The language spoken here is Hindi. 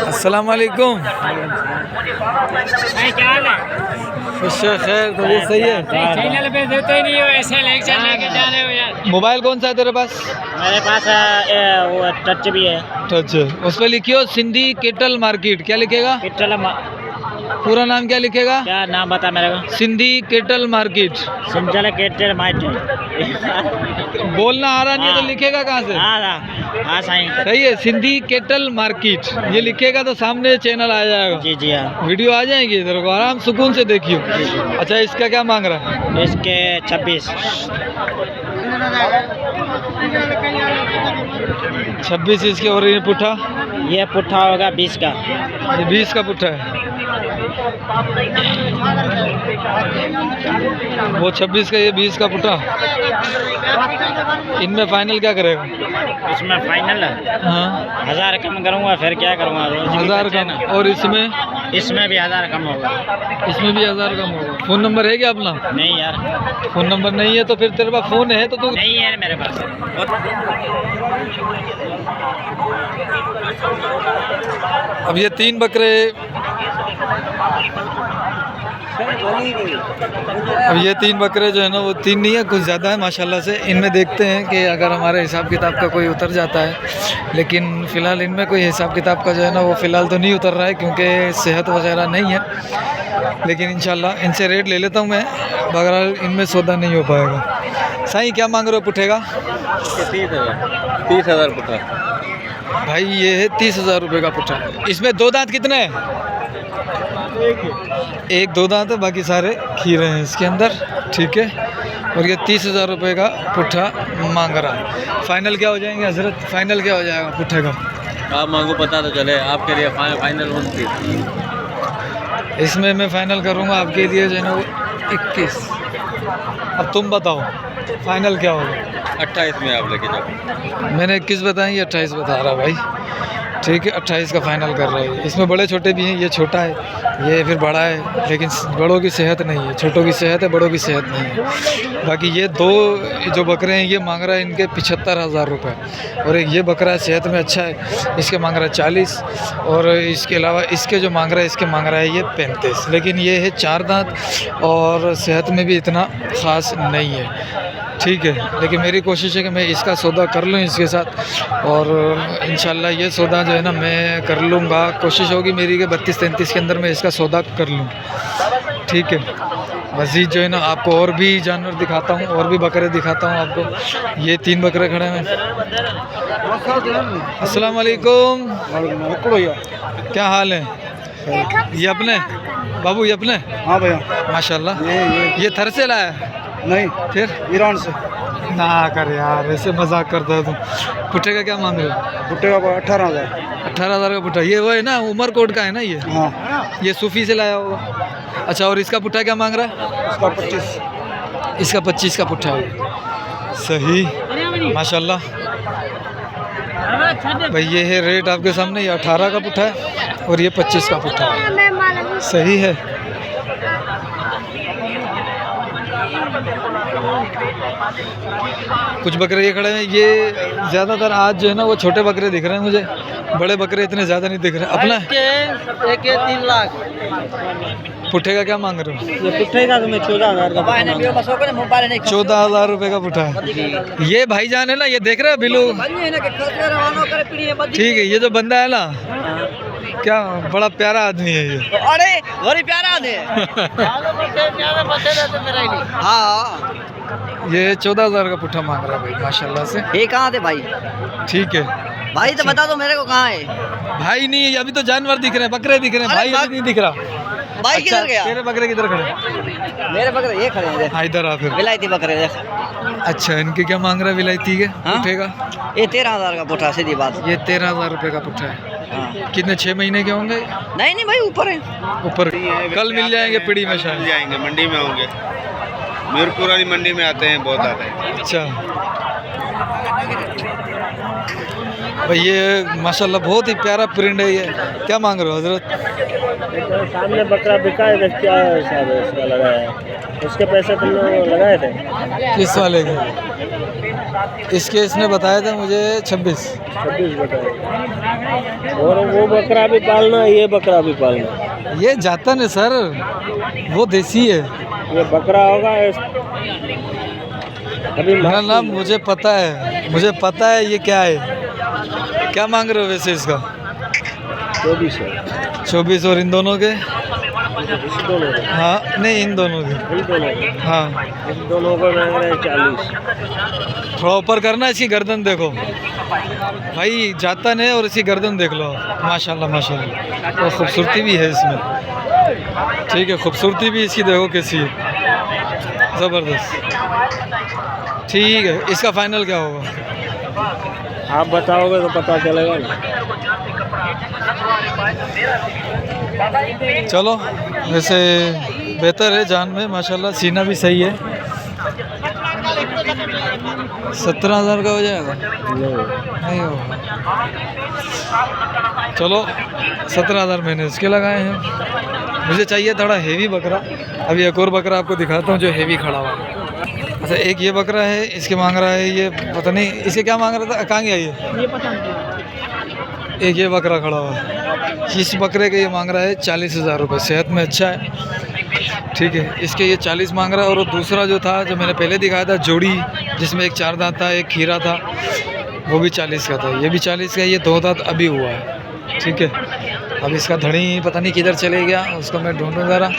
अस्सलाम वालेकुम। क्या हाल है? खुश खैर, तो ये सही है। चैनल पे देते ही नहीं हो, ऐसे लेक्चर लेके जा रहे हो यार। मोबाइल कौन सा है तेरे पास? मेरे पास वो टच भी है। टच। उस पर लिखियो सिंधी केटल मार्केट। क्या लिखेगा? पूरा नाम क्या लिखेगा? क्या नाम बता मेरे को? Sindhi kettle market. Senchal cater might. बोलना आ रहा नहीं है तो लिखेगा कहाँ से? हाँ साईं। सही है, सिंधी केटल मार्केट ये लिखेगा तो सामने चैनल आ जाएगा। जी जी हाँ। वीडियो आ जाएंगी तेरे को, आराम सुकून से देखियो। अच्छा, इसका क्या मांग रहा है? इसके 26। 26 इसके। और ये पुट्ठा? ये पुट्ठा होगा 20 का। ये 20 का पुट्ठा है। वो 26 का, ये 20 का पुट्ठा। इनमें फाइनल क्या करेगा? इसमें फाइनल हाँ 1000 कम करूँगा, फिर क्या करूँगा? 1000 कम। और इसमें? इसमें भी 1000 कम होगा। इसमें भी 1000 कम होगा। फ़ोन नंबर है क्या अपना? नहीं यार, फ़ोन नंबर नहीं है तो फिर तेरे पास फ़ोन है तो तू। नहीं है मेरे पास। अब ये 3 बकरे, अब ये 3 बकरे जो है ना, वो 3 नहीं है, कुछ ज़्यादा है माशाल्लाह से। इनमें देखते हैं कि अगर हमारे हिसाब किताब का कोई उतर जाता है, लेकिन फ़िलहाल इनमें कोई हिसाब किताब का जो है ना वो फ़िलहाल तो नहीं उतर रहा है, क्योंकि सेहत वगैरह नहीं है। लेकिन इंशाल्लाह इनसे रेट ले लेता हूँ मैं, बहरहाल इनमें सौदा नहीं हो पाएगा। साईं क्या मांग रहे हो पुट्ठे का? 30,000 पुट्ठा भाई ये है 30,000 रुपये का पुट्ठा। इसमें 2 दांत कितने हैं? एक 2 दांत है, बाकी सारे खीरे हैं इसके अंदर। ठीक है। और ये 30,000 रुपये का पुट्ठा मांग रहा है। फाइनल क्या हो जाएंगे हजरत? फाइनल क्या हो जाएगा पुट्ठे का? आप मांगो, पता तो चले। आपके लिए फाइनल 29। इसमें मैं फ़ाइनल करूँगा आपके लिए जो है ना वो 21। अब तुम बताओ फाइनल क्या होगा? 28 में आप लेके जाओ। मैंने 21 बताई, ये 28 बता रहा भाई। ठीक है, 28 का फाइनल कर रहे हैं। इसमें बड़े छोटे भी हैं, ये छोटा है, ये फिर बड़ा है, लेकिन बड़ों की सेहत नहीं है। छोटों की सेहत है, बड़ों की सेहत नहीं है। बाकी ये 2 जो बकरे हैं ये मांग रहा है इनके 75,000 रुपये। और एक ये बकरा है, सेहत में अच्छा है, इसके मांग रहा है 40। और इसके अलावा इसके जो मांग रहा है, इसके मांग रहा है ये 35। लेकिन ये है 4 दांत और सेहत में भी इतना ख़ास नहीं है। ठीक है, लेकिन मेरी कोशिश है कि मैं इसका सौदा कर लूँ इसके साथ, और इंशाल्लाह ये सौदा जो है ना मैं कर लूँगा। कोशिश होगी मेरी कि 32-33 के अंदर मैं इसका सौदा कर लूँ। ठीक है। मज़ीद जो है ना आपको और भी जानवर दिखाता हूँ, और भी बकरे दिखाता हूँ आपको। ये 3 बकरे खड़े हैं। अस्सलाम वालेकुम। क्या हाल है? ये अपने बाबू, ये अपने? हाँ भैया। माशाल्लाह। ये थर से लाया? नहीं, फिर ईरान से। ना कर यार, ऐसे मजाक करता है तुम। पुट्ठे का क्या मांग रहे हो? भुट्टे का 18,000। 18,000 का पुट्ठा। ये वो है ना उमरकोट का है ना ये? हाँ। ये सूफी से लाया होगा। अच्छा, और इसका पुट्ठा क्या मांग रहा है? इसका 25। इसका 25 का पुट्ठा है। सही, माशाल्लाह भाई। ये है रेट आपके सामने। ये 18 का पुट्ठा है और ये 25 का पुट्ठा है। सही है। कुछ बकरे ये खड़े हैं, ये ज़्यादातर आज जो है ना वो छोटे बकरे दिख रहे हैं मुझे, बड़े बकरे इतने ज़्यादा नहीं दिख रहे। अपना एक 3 लाख। पुट्ठे का क्या मांग रहे हो? ये पुट्टे का तो मैं 14,000 का। 14,000 रुपये का पुट्ठा है। ये भाईजान है ना, ये देख रहे हो बिलू? ठीक है, ये जो बंदा है ना, क्या बड़ा प्यारा आदमी है ये। अरे बड़ी प्यारा आदमी है। हाँ, ये 14,000 का पुट्ठा मांग रहा है भाई, माशाल्लाह से। ये कहाँ थे भाई? ठीक है भाई तो बता दो मेरे को कहाँ है? भाई। नहीं है, अभी तो जानवर दिख रहे हैं, बकरे दिख रहे हैं भाई, अभी नहीं दिख रहा। भाई किधर गया? तेरे बकरे किधर खड़े? मेरे बकरे ये खड़े हैं। हाँ, इधर आ फिर। विलायती बकरे देख। अच्छा, इनके क्या मांग रहा है विलायती के पुट्ठे का? ये 13,000 का पुट्ठा, सीधी बात। ये 13,000 रुपये का पुट्ठा है। हाँ। कितने 6 महीने के होंगे? नहीं भाई, ऊपर है। ऊपर। कल मिल जाएंगे पीढ़ी में शायद। मिल जाएंगे, मंडी में होंगे। मीरपुर वाली मंडी में आते हैं, बहुत आते हैं। अच्छा भाई, ये माशाल्लाह बहुत ही प्यारा प्रिंट है। ये क्या मांग रहे हो हजरत? सामने बकरा बिका है, क्या हिसाब है इसका लगाया है? उसके पैसे तुम लोग लगाए थे? किस वाले के? इसके इसने बताया था मुझे 26। 26 बताए। और वो बकरा भी पालना, ये बकरा भी पालना। ये जातन है सर, वो देसी है। ये बकरा होगा अभी मेरा नाम मुझे पता है ये क्या है। क्या मांग रहे हो वैसे इसका? 24 है। 24 और इन दोनों के? इस दोनों को, हाँ नहीं, इन दोनों के। इन दोनों को, हाँ, इन दोनों को मांग रहे हैं 40। थोड़ा ऊपर करना, इसकी गर्दन देखो भाई, जातन है और इसकी गर्दन देख लो। माशाल्लाह माशाल्लाह, और खूबसूरती भी है इसमें। ठीक है, खूबसूरती भी इसकी देखो कैसी है, ज़बरदस्त। ठीक है, इसका फाइनल क्या होगा? आप बताओगे तो पता चलेगा ना। चलो, वैसे बेहतर है जान में, माशाल्लाह सीना भी सही है। 17,000 का हो जाएगा? नहीं होगा। चलो 17,000 मैंने इसके लगाए हैं। मुझे चाहिए थोड़ा हेवी बकरा। अभी एक और बकरा आपको दिखाता हूँ जो हेवी खड़ा हुआ है। अच्छा, एक ये बकरा है, इसके मांग रहा है ये, पता नहीं इसके क्या मांग रहा था, कहाँ गया ये पता नहीं। एक ये बकरा खड़ा हुआ है, इस बकरे के ये मांग रहा है 40,000 रुपये। सेहत में अच्छा है, ठीक है। इसके ये 40 मांग रहा है। और दूसरा जो था, जो मैंने पहले दिखाया था जोड़ी, जिसमें एक 4 दांत था, एक खीरा था, वो भी 40 का था। ये भी 40 का, ये 2 दांत अभी हुआ है, ठीक है। अब इसका धड़ी पता नहीं किधर चले गया, उसको मैं ढूंढूँ ज़रा।